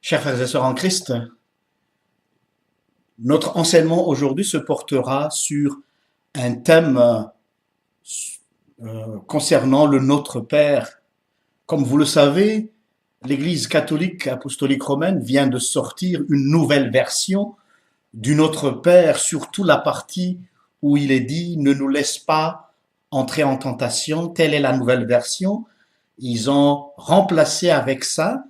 Chers frères et sœurs en Christ, notre enseignement aujourd'hui se portera sur un thème concernant le Notre Père. Comme vous le savez, l'Église catholique apostolique romaine vient de sortir une nouvelle version du Notre Père, surtout la partie où il est dit « Ne nous laisse pas entrer en tentation ». Telle est la nouvelle version. Ils ont remplacé avec ça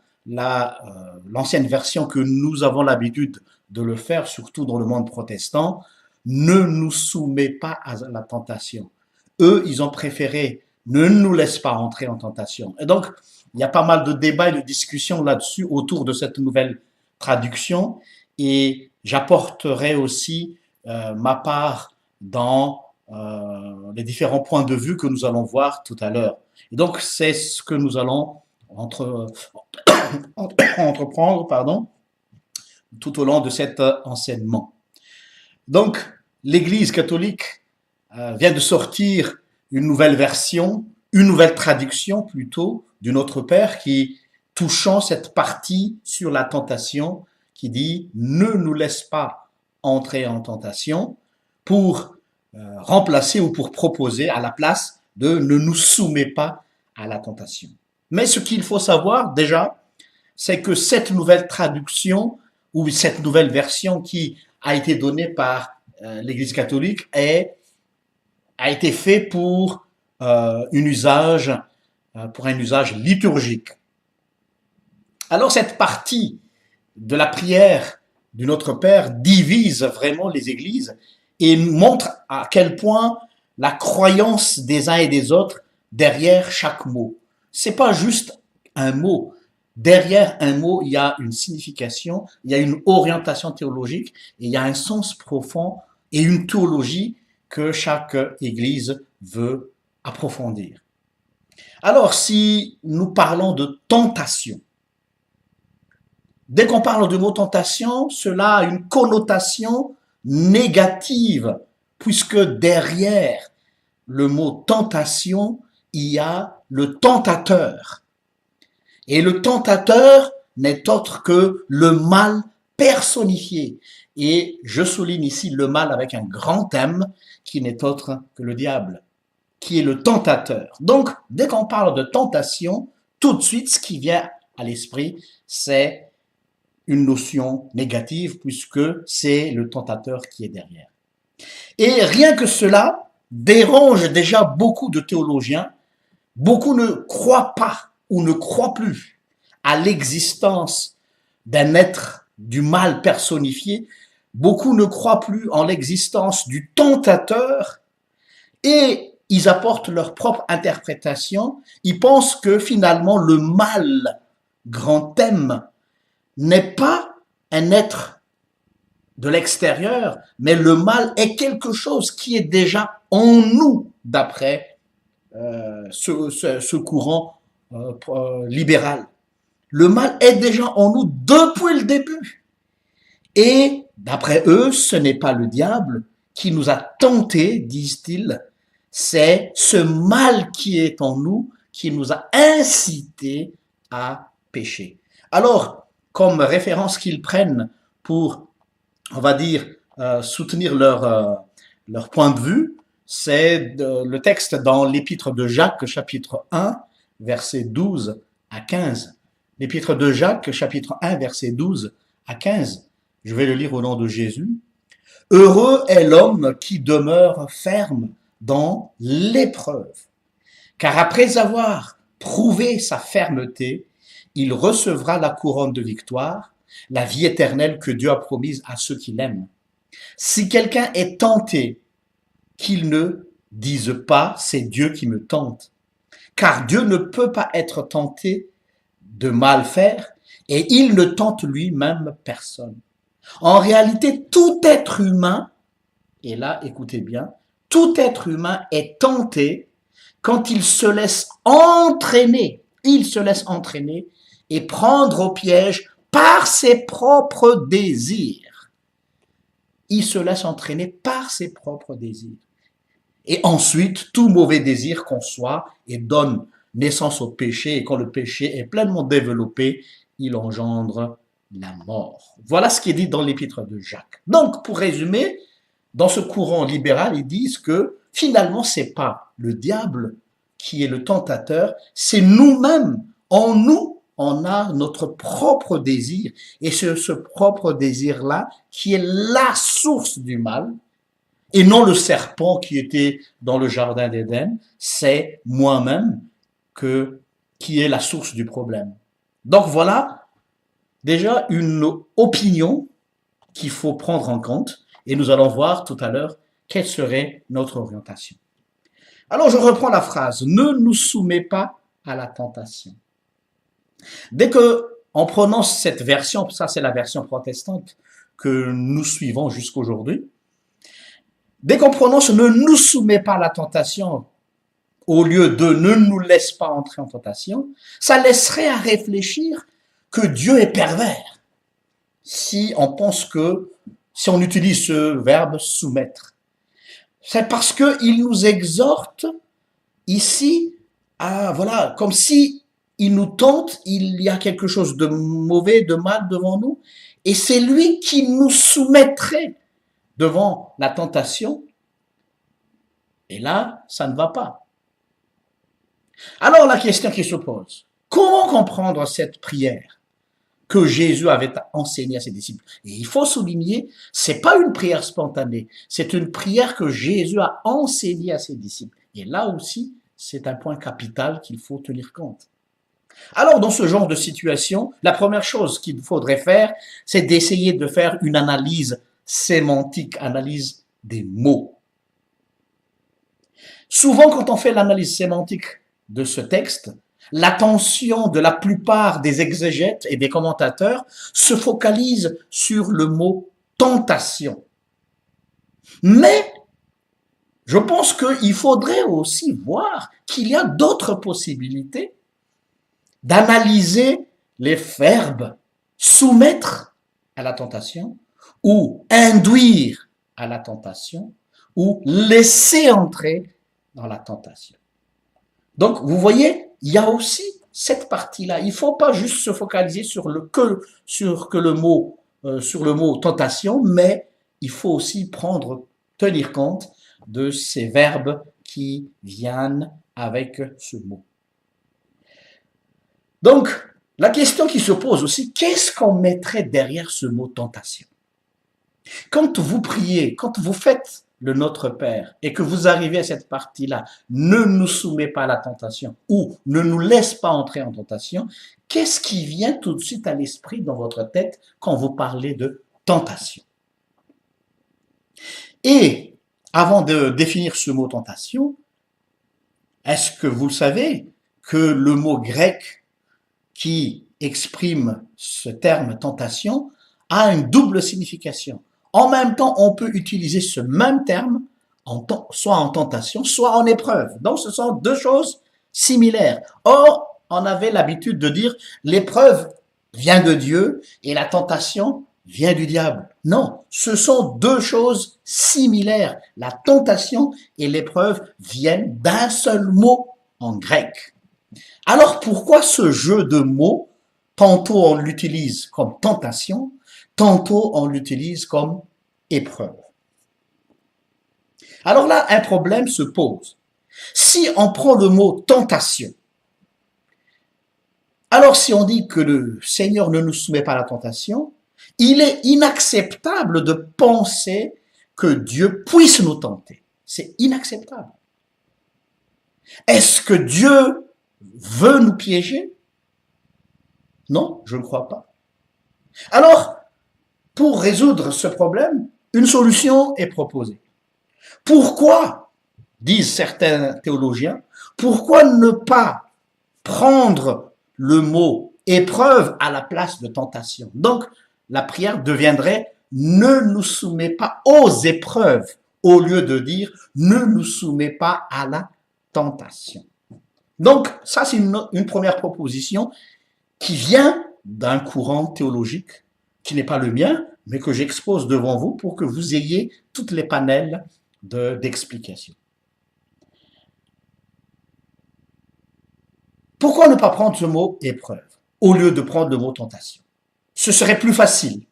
l'ancienne version que nous avons l'habitude de le faire, surtout dans le monde protestant. Ne nous soumets pas à la tentation. Eux, ils ont préféré ne nous laisse pas entrer en tentation. Et donc, il y a pas mal de débats et de discussions là-dessus autour de cette nouvelle traduction. Et j'apporterai aussi ma part dans les différents points de vue que nous allons voir tout à l'heure. Et donc, c'est ce que nous allons entreprendre tout au long de cet enseignement. Donc, l'Église catholique vient de sortir une nouvelle version, une nouvelle traduction plutôt du Notre Père qui touchant cette partie sur la tentation qui dit « Ne nous laisse pas entrer en tentation » pour remplacer ou pour proposer à la place de « Ne nous soumets pas à la tentation ». Mais ce qu'il faut savoir déjà, c'est que cette nouvelle traduction ou cette nouvelle version qui a été donnée par l'Église catholique a été faite pour un usage liturgique. Alors cette partie de la prière du Notre Père divise vraiment les églises et montre à quel point la croyance des uns et des autres derrière chaque mot. C'est pas juste un mot. Derrière un mot, il y a une signification, il y a une orientation théologique, et il y a un sens profond et une théologie que chaque église veut approfondir. Alors, si nous parlons de tentation, dès qu'on parle du mot tentation, cela a une connotation négative, puisque derrière le mot tentation, il y a le tentateur. Et le tentateur n'est autre que le mal personnifié. Et je souligne ici le mal avec un grand M qui n'est autre que le diable, qui est le tentateur. Donc, dès qu'on parle de tentation, tout de suite, ce qui vient à l'esprit, c'est une notion négative puisque c'est le tentateur qui est derrière. Et rien que cela dérange déjà beaucoup de théologiens. Beaucoup ne croient pas ou ne croient plus à l'existence d'un être du mal personnifié. Beaucoup ne croient plus en l'existence du tentateur et ils apportent leur propre interprétation. Ils pensent que finalement le mal, grand M, n'est pas un être de l'extérieur, mais le mal est quelque chose qui est déjà en nous, d'après ce courant libéral. Le mal est déjà en nous depuis le début. Et d'après eux, ce n'est pas le diable qui nous a tentés, disent-ils, c'est ce mal qui est en nous qui nous a incités à pécher. Alors, comme référence qu'ils prennent pour, on va dire, soutenir leur point de vue, c'est le texte dans l'épître de Jacques, chapitre 1, versets 12 à 15. L'épître de Jacques, chapitre 1, versets 12 à 15. Je vais le lire au nom de Jésus. « Heureux est l'homme qui demeure ferme dans l'épreuve, car après avoir prouvé sa fermeté, il recevra la couronne de victoire, la vie éternelle que Dieu a promise à ceux qui l'aiment. Si quelqu'un est tenté, qu'il ne dise pas « c'est Dieu qui me tente », car Dieu ne peut pas être tenté de mal faire et il ne tente lui-même personne. En réalité, tout être humain, et là, écoutez bien, tout être humain est tenté quand il se laisse entraîner, et prendre au piège par ses propres désirs. Il se laisse entraîner par ses propres désirs. Et ensuite, tout mauvais désir conçoit et donne naissance au péché. Et quand le péché est pleinement développé, il engendre la mort. Voilà ce qui est dit dans l'épître de Jacques. Donc, pour résumer, dans ce courant libéral, ils disent que finalement, c'est pas le diable qui est le tentateur, c'est nous-mêmes. En nous, on a notre propre désir. Et c'est ce propre désir-là qui est la source du mal, et non le serpent qui était dans le jardin d'Éden, c'est moi-même qui est la source du problème. Donc voilà déjà une opinion qu'il faut prendre en compte, et nous allons voir tout à l'heure quelle serait notre orientation. Alors je reprends la phrase, ne nous soumets pas à la tentation. Dès que on prononce cette version, ça c'est la version protestante que nous suivons jusqu'aujourd'hui, dès qu'on prononce ne nous soumets pas à la tentation, au lieu de ne nous laisse pas entrer en tentation, ça laisserait à réfléchir que Dieu est pervers. Si on pense que, si on utilise ce verbe soumettre, c'est parce qu'il nous exhorte ici à, voilà, comme si il nous tente, il y a quelque chose de mauvais, de mal devant nous, et c'est lui qui nous soumettrait devant la tentation. Et là, ça ne va pas. Alors la question qui se pose, comment comprendre cette prière que Jésus avait enseignée à ses disciples? Et il faut souligner, c'est pas une prière spontanée, c'est une prière que Jésus a enseignée à ses disciples. Et là aussi, c'est un point capital qu'il faut tenir compte. Alors, dans ce genre de situation, la première chose qu'il faudrait faire, c'est d'essayer de faire une analyse sémantique, analyse des mots. Souvent, quand on fait l'analyse sémantique de ce texte, l'attention de la plupart des exégètes et des commentateurs se focalise sur le mot tentation. Mais je pense qu'il faudrait aussi voir qu'il y a d'autres possibilités d'analyser les verbes soumettre à la tentation ou induire à la tentation ou laisser entrer dans la tentation. Donc, vous voyez, il y a aussi cette partie-là. Il ne faut pas juste se focaliser sur le mot tentation, mais il faut aussi tenir compte de ces verbes qui viennent avec ce mot. Donc, la question qui se pose aussi, qu'est-ce qu'on mettrait derrière ce mot tentation? Quand vous priez, quand vous faites le Notre Père et que vous arrivez à cette partie-là, ne nous soumets pas à la tentation ou ne nous laisse pas entrer en tentation, qu'est-ce qui vient tout de suite à l'esprit dans votre tête quand vous parlez de tentation? Et avant de définir ce mot tentation, est-ce que vous le savez que le mot grec qui exprime ce terme tentation a une double signification? En même temps, on peut utiliser ce même terme soit en tentation, soit en épreuve. Donc, ce sont deux choses similaires. Or, on avait l'habitude de dire l'épreuve vient de Dieu et la tentation vient du diable. Non, ce sont deux choses similaires. La tentation et l'épreuve viennent d'un seul mot en grec. Alors, pourquoi ce jeu de mots? Tantôt on l'utilise comme tentation, tantôt on l'utilise comme épreuve. Alors là, un problème se pose. Si on prend le mot tentation, alors si on dit que le Seigneur ne nous soumet pas à la tentation, il est inacceptable de penser que Dieu puisse nous tenter. C'est inacceptable. Est-ce que Dieu veut nous piéger? Non, je ne crois pas. Alors, pour résoudre ce problème, une solution est proposée. Pourquoi, disent certains théologiens, pourquoi ne pas prendre le mot épreuve à la place de tentation? Donc, la prière deviendrait ne nous soumets pas aux épreuves au lieu de dire ne nous soumets pas à la tentation. Donc, ça, c'est une première proposition qui vient d'un courant théologique qui n'est pas le mien, mais que j'expose devant vous pour que vous ayez toutes les panels d'explications. Pourquoi ne pas prendre ce mot épreuve au lieu de prendre le mot tentation? ce serait plus facile.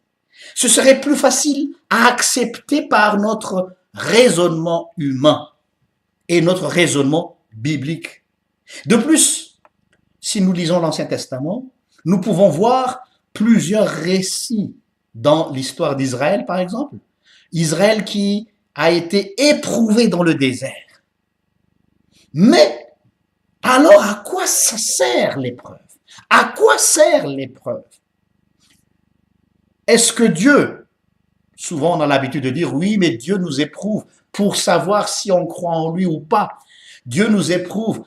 Ce serait plus facile à accepter par notre raisonnement humain et notre raisonnement biblique. De plus, si nous lisons l'Ancien Testament, nous pouvons voir plusieurs récits dans l'histoire d'Israël, par exemple. Israël qui a été éprouvé dans le désert. Mais alors, à quoi ça sert l'épreuve? À quoi sert l'épreuve? Est-ce que Dieu, souvent on a l'habitude de dire oui, mais Dieu nous éprouve pour savoir si on croit en lui ou pas. Dieu nous éprouve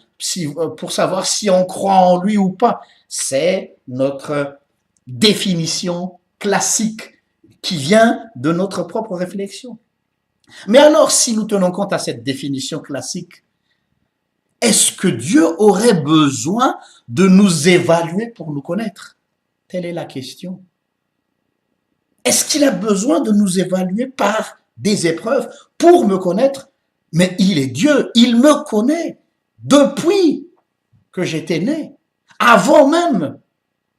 pour savoir si on croit en lui ou pas. C'est notre définition classique qui vient de notre propre réflexion. Mais alors, si nous tenons compte à cette définition classique, est-ce que Dieu aurait besoin de nous évaluer pour nous connaître? Telle est la question. Est-ce qu'il a besoin de nous évaluer par des épreuves pour me connaître? Mais il est Dieu, il me connaît depuis que j'étais né, avant même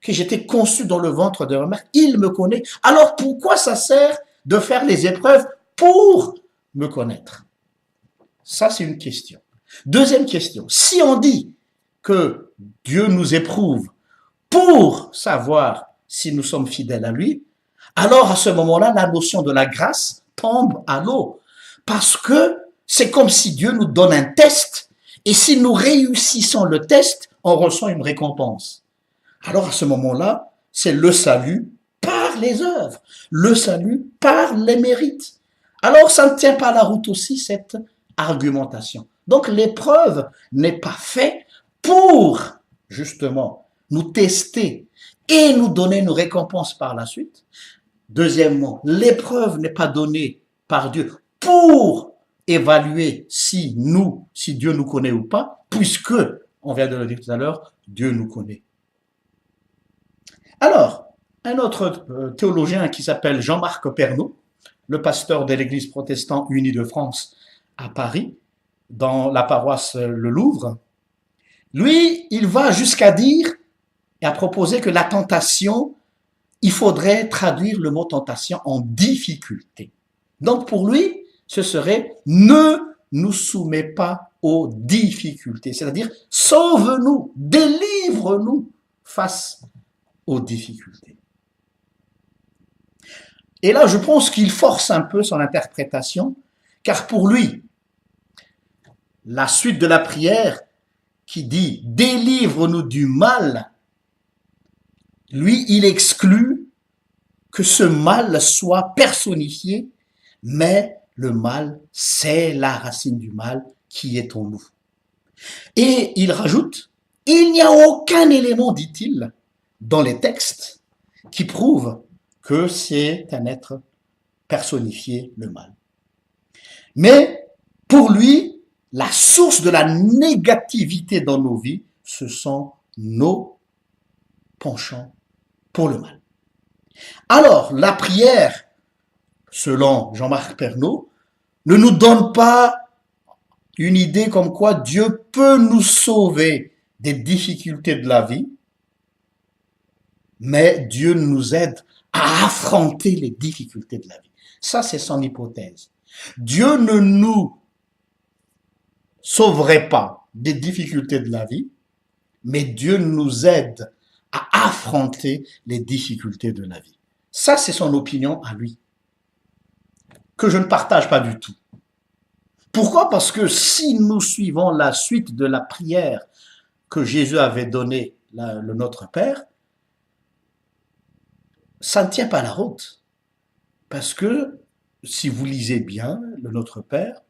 que j'étais conçu dans le ventre de ma mère, il me connaît. Alors pourquoi ça sert de faire les épreuves pour me connaître? Ça, c'est une question. Deuxième question, si on dit que Dieu nous éprouve pour savoir si nous sommes fidèles à lui, alors à ce moment-là, la notion de la grâce tombe à l'eau. Parce que c'est comme si Dieu nous donne un test, et si nous réussissons le test, on reçoit une récompense. Alors à ce moment-là, c'est le salut par les œuvres, le salut par les mérites. Alors ça ne tient pas la route aussi, cette argumentation. Donc l'épreuve n'est pas faite pour, justement, nous tester et nous donner une récompense par la suite. Deuxièmement, l'épreuve n'est pas donnée par Dieu pour évaluer si Dieu nous connaît ou pas, puisque, on vient de le dire tout à l'heure, Dieu nous connaît. Alors, un autre théologien qui s'appelle Jean-Marc Pernaut, le pasteur de l'Église protestante unie de France à Paris, dans la paroisse Le Louvre, lui, il va jusqu'à dire et à proposer que la tentation, il faudrait traduire le mot tentation en difficulté. Donc pour lui, ce serait ne nous soumets pas aux difficultés, c'est-à-dire sauve-nous, délivre-nous face aux difficultés. Et là, je pense qu'il force un peu son interprétation, car pour lui, la suite de la prière qui dit « Délivre-nous du mal », lui, il exclut que ce mal soit personnifié, mais le mal, c'est la racine du mal qui est en nous. Et il rajoute « Il n'y a aucun élément, dit-il, dans les textes qui prouve que c'est un être personnifié, le mal. » Mais pour lui, la source de la négativité dans nos vies, ce sont nos penchants pour le mal. Alors, la prière, selon Jean-Marc Pernaut, ne nous donne pas une idée comme quoi Dieu peut nous sauver des difficultés de la vie, mais Dieu nous aide à affronter les difficultés de la vie. Ça, c'est son hypothèse. Dieu ne nous sauverait pas des difficultés de la vie, mais Dieu nous aide à affronter les difficultés de la vie. Ça, c'est son opinion à lui, que je ne partage pas du tout. Pourquoi? Parce que si nous suivons la suite de la prière que Jésus avait donnée, le Notre Père, ça ne tient pas la route. Parce que, si vous lisez bien le Notre Père,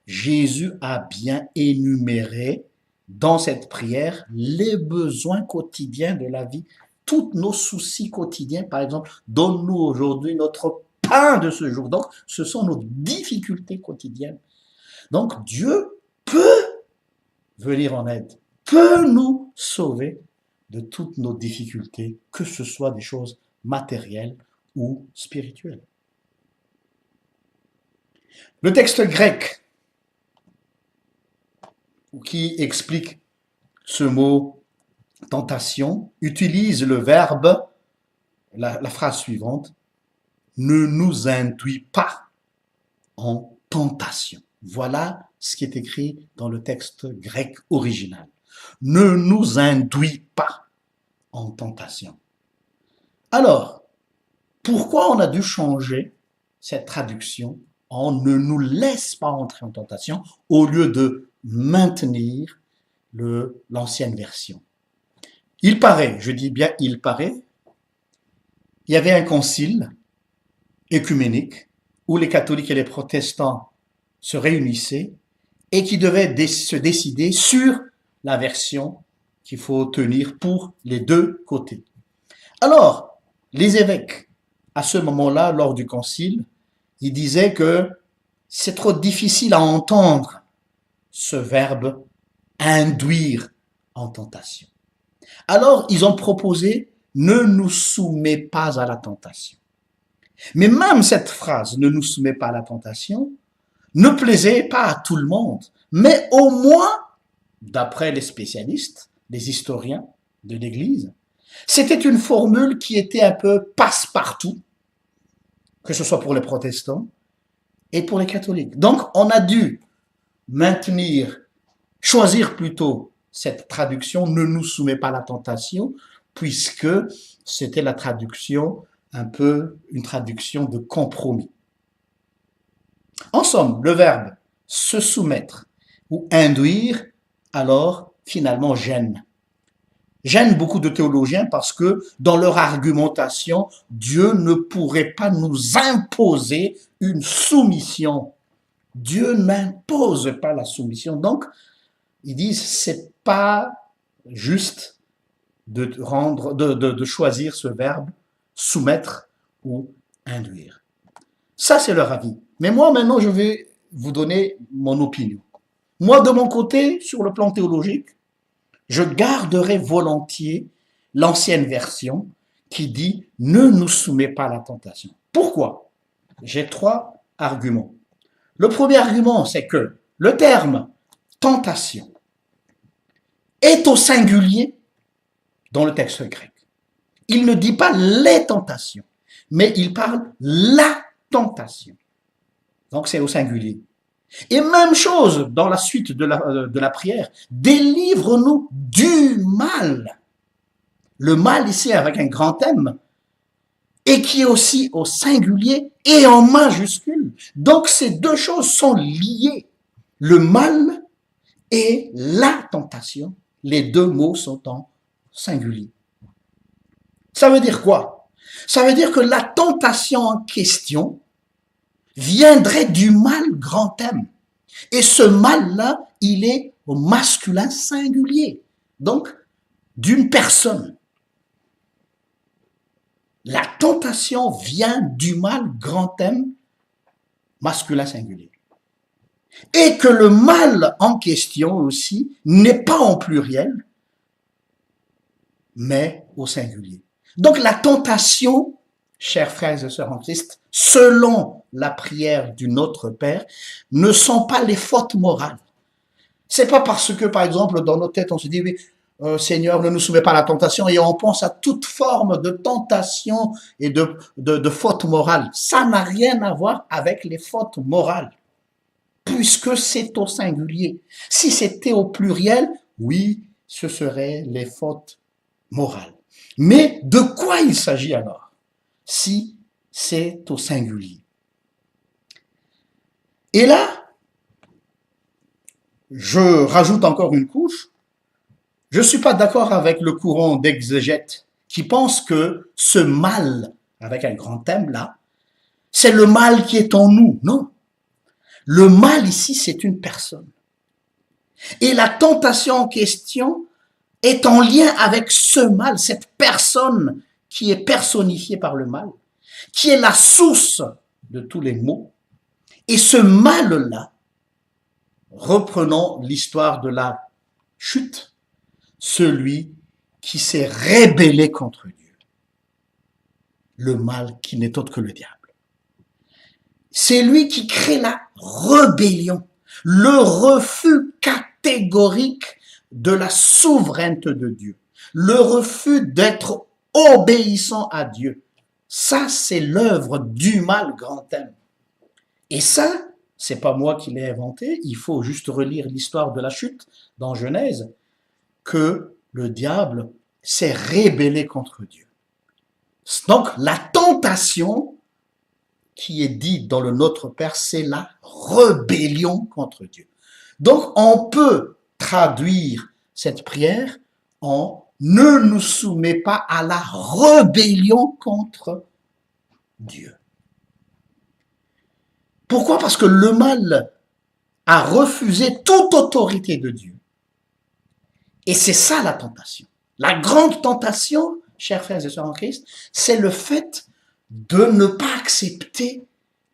Jésus a bien énuméré dans cette prière les besoins quotidiens de la vie, tous nos soucis quotidiens. Par exemple, donne-nous aujourd'hui notre pain de ce jour. Donc, ce sont nos difficultés quotidiennes. Donc, Dieu peut venir en aide, peut nous sauver de toutes nos difficultés, que ce soit des choses matérielles ou spirituelles. Le texte grec qui explique ce mot tentation utilise le verbe la phrase suivante, ne nous induis pas en tentation. Voilà ce qui est écrit dans le texte grec original. Ne nous induis pas en tentation. Alors, pourquoi on a dû changer cette traduction en ne nous laisse pas entrer en tentation au lieu de maintenir l'ancienne version? Il paraît, je dis bien il paraît, il y avait un concile œcuménique où les catholiques et les protestants se réunissaient et qui devaient se décider sur la version qu'il faut tenir pour les deux côtés. Alors, les évêques, à ce moment-là, lors du concile, ils disaient que c'est trop difficile à entendre ce verbe induire en tentation. Alors, ils ont proposé « ne nous soumets pas à la tentation ». Mais même cette phrase « ne nous soumets pas à la tentation » ne plaisait pas à tout le monde. Mais au moins, d'après les spécialistes, les historiens de l'Église, c'était une formule qui était un peu passe-partout, que ce soit pour les protestants et pour les catholiques. Donc, on a dû choisir plutôt cette traduction « ne nous soumets pas à la tentation » puisque c'était la traduction une traduction de compromis. En somme, le verbe se soumettre ou induire, alors finalement gêne. Gêne beaucoup de théologiens parce que dans leur argumentation, Dieu ne pourrait pas nous imposer une soumission. Dieu n'impose pas la soumission. Donc, ils disent c'est pas juste de choisir ce verbe soumettre ou induire. Ça, c'est leur avis. Mais moi, maintenant, je vais vous donner mon opinion. Moi, de mon côté, sur le plan théologique, je garderai volontiers l'ancienne version qui dit « ne nous soumets pas à la tentation ». Pourquoi? J'ai 3 arguments. Le premier argument, c'est que le terme « tentation » est au singulier dans le texte grec. Il ne dit pas les tentations, mais il parle la tentation. Donc c'est au singulier. Et même chose dans la suite de la prière, délivre-nous du mal. Le mal ici avec un grand M, et qui est aussi au singulier et en majuscule. Donc ces deux choses sont liées. Le mal et la tentation, les deux mots sont en singulier. Ça veut dire quoi? Ça veut dire que la tentation en question viendrait du mal grand M. Et ce mal-là, il est au masculin singulier. Donc, d'une personne. La tentation vient du mal grand M, masculin singulier. Et que le mal en question aussi n'est pas en pluriel, mais au singulier. Donc la tentation, chers frères et sœurs en Christ, selon la prière du Notre Père, ne sont pas les fautes morales. C'est pas parce que, par exemple, dans nos têtes, on se dit, oui, Seigneur, ne nous soumets pas à la tentation, et on pense à toute forme de tentation et de faute morale. Ça n'a rien à voir avec les fautes morales, puisque c'est au singulier. Si c'était au pluriel, oui, ce seraient les fautes morales. Mais de quoi il s'agit alors, si c'est au singulier? Et là, je rajoute encore une couche. Je ne suis pas d'accord avec le courant d'exégètes qui pense que ce mal, avec un grand thème là, c'est le mal qui est en nous. Non. Le mal ici, c'est une personne. Et la tentation en question est en lien avec ce mal, cette personne qui est personnifiée par le mal, qui est la source de tous les maux. Et ce mal-là, reprenons l'histoire de la chute, celui qui s'est rébellé contre Dieu. Le mal qui n'est autre que le diable. C'est lui qui crée la rébellion, le refus catégorique de la souveraineté de Dieu, le refus d'être obéissant à Dieu. Ça, c'est l'œuvre du mal grand M. Et ça, c'est pas moi qui l'ai inventé, il faut juste relire l'histoire de la chute dans Genèse, que le diable s'est rébellé contre Dieu. Donc, la tentation qui est dite dans le Notre Père, c'est la rébellion contre Dieu. Donc, on peut traduire cette prière en ne nous soumets pas à la rébellion contre Dieu. Pourquoi? Parce que le mal a refusé toute autorité de Dieu. Et c'est ça la tentation. La grande tentation, chers frères et sœurs en Christ, c'est le fait de ne pas accepter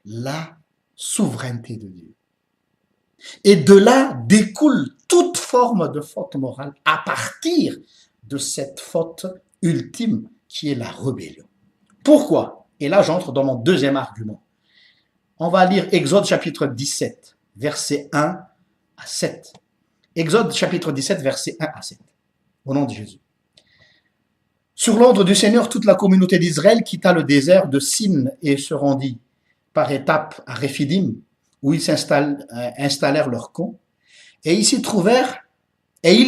la souveraineté de Dieu. Et de là découle toute forme de faute morale à partir de cette faute ultime qui est la rébellion. Pourquoi? Et là, j'entre dans mon deuxième argument. On va lire Exode chapitre 17, versets 1 à 7. Exode chapitre 17, versets 1 à 7. Au nom de Jésus. Sur l'ordre du Seigneur, toute la communauté d'Israël quitta le désert de Sin et se rendit par étapes à Réphidim, où ils installèrent leur camp, et ils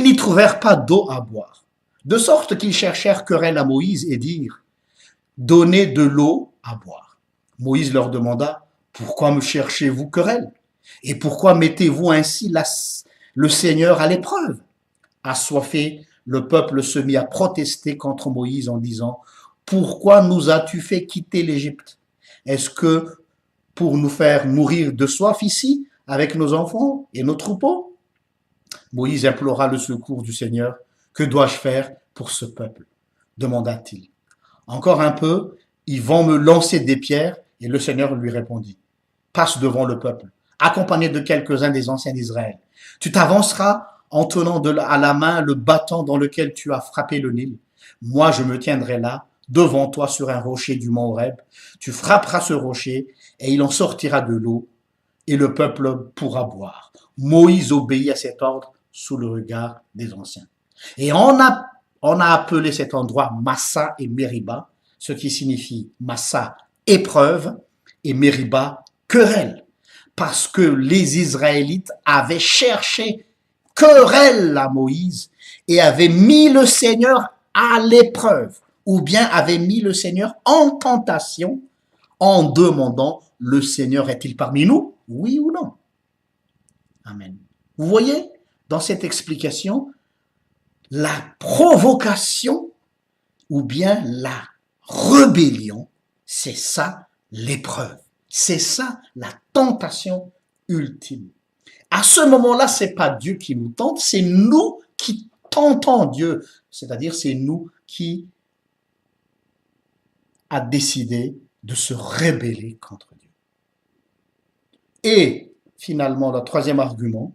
n'y trouvèrent pas d'eau à boire. De sorte qu'ils cherchèrent querelle à Moïse et dirent, donnez de l'eau à boire. Moïse leur demanda, pourquoi me cherchez-vous querelle? Et pourquoi mettez-vous ainsi le Seigneur à l'épreuve? Assoiffé, le peuple se mit à protester contre Moïse en disant, pourquoi nous as-tu fait quitter l'Égypte? Est-ce que pour nous faire mourir de soif ici, avec nos enfants et nos troupeaux? Moïse implora le secours du Seigneur. Que dois-je faire pour ce peuple? Demanda-t-il. Encore un peu, ils vont me lancer des pierres, et le Seigneur lui répondit. Passe devant le peuple, accompagné de quelques-uns des anciens d'Israël. Tu t'avanceras en tenant à la main le bâton dans lequel tu as frappé le Nil. Moi, je me tiendrai là, devant toi sur un rocher du mont Horeb. Tu frapperas ce rocher, et il en sortira de l'eau, et le peuple pourra boire. Moïse obéit à cet ordre sous le regard des anciens. Et on a appelé cet endroit Massa et Mériba, ce qui signifie Massa, épreuve, et Mériba, querelle, parce que les Israélites avaient cherché querelle à Moïse et avaient mis le Seigneur à l'épreuve, ou bien avaient mis le Seigneur en tentation en demandant, le Seigneur est-il parmi nous? Oui ou non? Amen. Vous voyez, dans cette explication, la provocation ou bien la rébellion, c'est ça l'épreuve. C'est ça la tentation ultime. À ce moment-là, c'est pas Dieu qui nous tente, c'est nous qui tentons Dieu. C'est-à-dire, c'est nous qui a décidé de se rebeller contre Dieu. Et finalement, le troisième argument,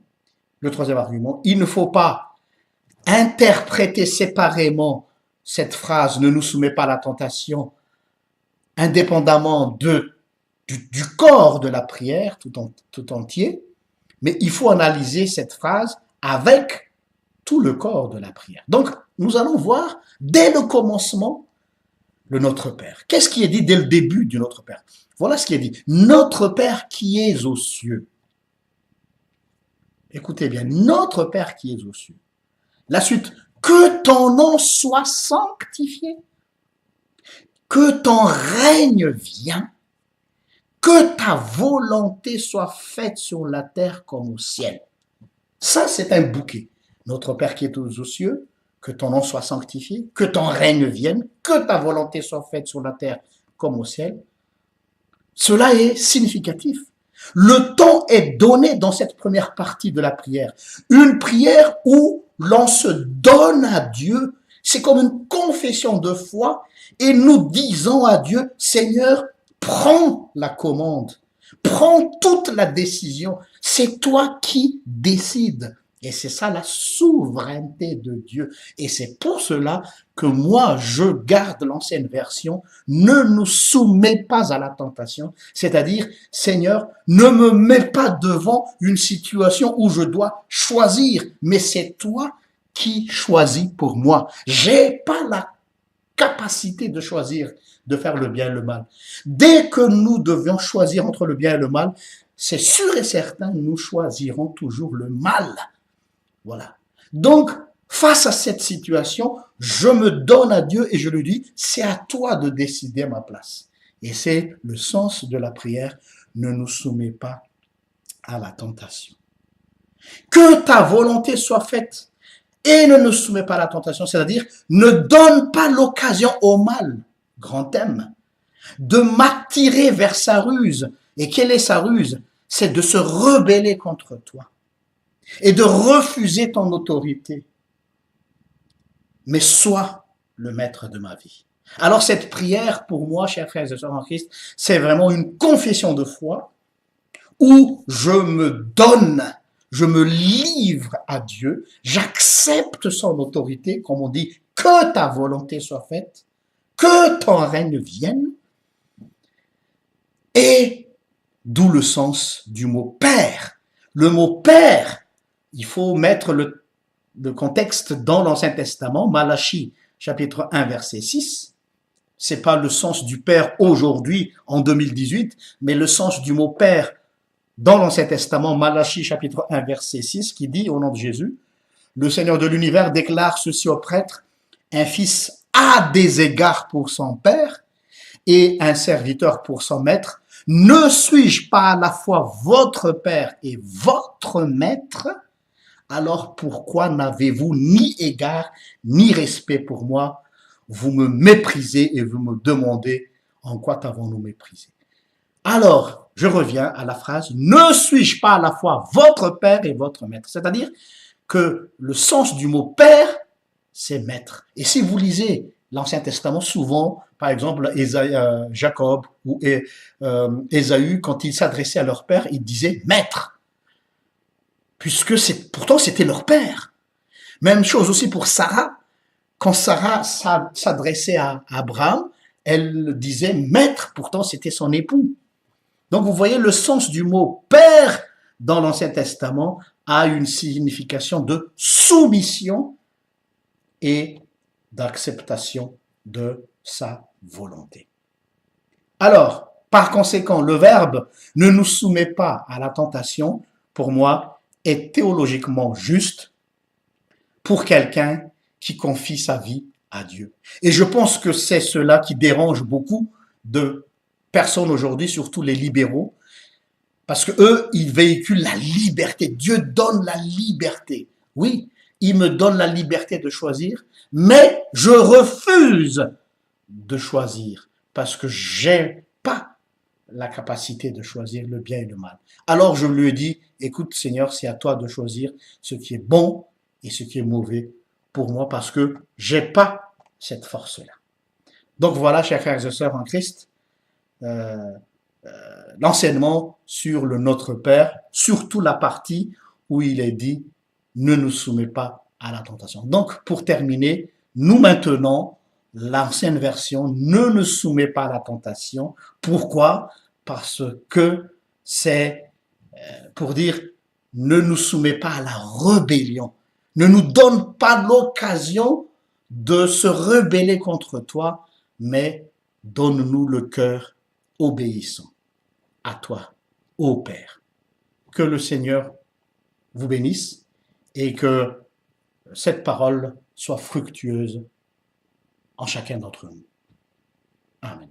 il ne faut pas interpréter séparément cette phrase « ne nous soumets pas à la tentation » indépendamment du corps de la prière tout entier, mais il faut analyser cette phrase avec tout le corps de la prière. Donc, nous allons voir dès le commencement le Notre Père. Qu'est-ce qui est dit dès le début du Notre Père? Voilà ce qui est dit. Notre Père qui es aux cieux. Écoutez bien, notre Père qui es aux cieux. La suite, que ton nom soit sanctifié, que ton règne vienne, que ta volonté soit faite sur la terre comme au ciel. Ça, c'est un bouquet. Notre Père qui est aux cieux, que ton nom soit sanctifié, que ton règne vienne, que ta volonté soit faite sur la terre comme au ciel. Cela est significatif. Le temps est donné dans cette première partie de la prière. Une prière où l'on se donne à Dieu. C'est comme une confession de foi et nous disons à Dieu, Seigneur, prends la commande, prends toute la décision. C'est toi qui décides. Et c'est ça la souveraineté de Dieu. Et c'est pour cela que moi, je garde l'ancienne version. Ne nous soumets pas à la tentation. C'est-à-dire, Seigneur, ne me mets pas devant une situation où je dois choisir. Mais c'est toi qui choisis pour moi. J'ai pas la capacité de choisir de faire le bien et le mal. Dès que nous devions choisir entre le bien et le mal, c'est sûr et certain, nous choisirons toujours le mal. Voilà. Donc, face à cette situation, je me donne à Dieu et je lui dis, c'est à toi de décider à ma place. Et c'est le sens de la prière, ne nous soumets pas à la tentation. Que ta volonté soit faite et ne nous soumets pas à la tentation, c'est-à-dire ne donne pas l'occasion au mal, grand thème, de m'attirer vers sa ruse. Et quelle est sa ruse? C'est de se rebeller contre toi et de refuser ton autorité. Mais sois le maître de ma vie. Alors cette prière, pour moi, chers frères et sœurs en Christ, c'est vraiment une confession de foi où je me donne, je me livre à Dieu, j'accepte son autorité, comme on dit, que ta volonté soit faite, que ton règne vienne, et d'où le sens du mot Père. Le mot Père, il faut mettre le contexte dans l'Ancien Testament, Malachie, chapitre 1, verset 6. C'est pas le sens du Père aujourd'hui, en 2018, mais le sens du mot Père dans l'Ancien Testament, Malachie, chapitre 1, verset 6, qui dit, au nom de Jésus, le Seigneur de l'univers déclare ceci au prêtre, un fils a des égards pour son père et un serviteur pour son maître. Ne suis-je pas à la fois votre père et votre maître? Alors pourquoi n'avez-vous ni égard ni respect pour moi? Vous me méprisez et vous me demandez en quoi t'avons-nous méprisé? Alors, je reviens à la phrase, ne suis-je pas à la fois votre père et votre maître? C'est-à-dire que le sens du mot père, c'est maître. Et si vous lisez l'Ancien Testament, souvent, par exemple, Jacob ou Ésaü, quand ils s'adressaient à leur père, ils disaient maître. Puisque pourtant c'était leur père. Même chose aussi pour Sarah. Quand Sarah s'adressait à Abraham, elle disait maître, pourtant c'était son époux. Donc vous voyez, le sens du mot père dans l'Ancien Testament a une signification de soumission et d'acceptation de sa volonté. Alors, par conséquent, le verbe ne nous soumet pas à la tentation, pour moi, est théologiquement juste pour quelqu'un qui confie sa vie à Dieu. Et je pense que c'est cela qui dérange beaucoup de personnes aujourd'hui, surtout les libéraux, parce que eux, ils véhiculent la liberté. Dieu donne la liberté. Oui, il me donne la liberté de choisir, mais je refuse de choisir parce que j'ai pas la capacité de choisir le bien et le mal. Alors je lui ai dit, écoute Seigneur, c'est à toi de choisir ce qui est bon et ce qui est mauvais pour moi parce que j'ai pas cette force-là. Donc voilà, chers frères et sœurs en Christ, l'enseignement sur le Notre Père, surtout la partie où il est dit « Ne nous soumets pas à la tentation ». Donc, pour terminer, nous maintenons l'ancienne version « Ne nous soumets pas à la tentation ». Pourquoi? Parce que c'est pour dire « Ne nous soumets pas à la rébellion ». Ne nous donne pas l'occasion de se rebeller contre toi, mais donne-nous le cœur obéissant à toi, ô Père. Que le Seigneur vous bénisse et que cette parole soit fructueuse en chacun d'entre nous. Amen.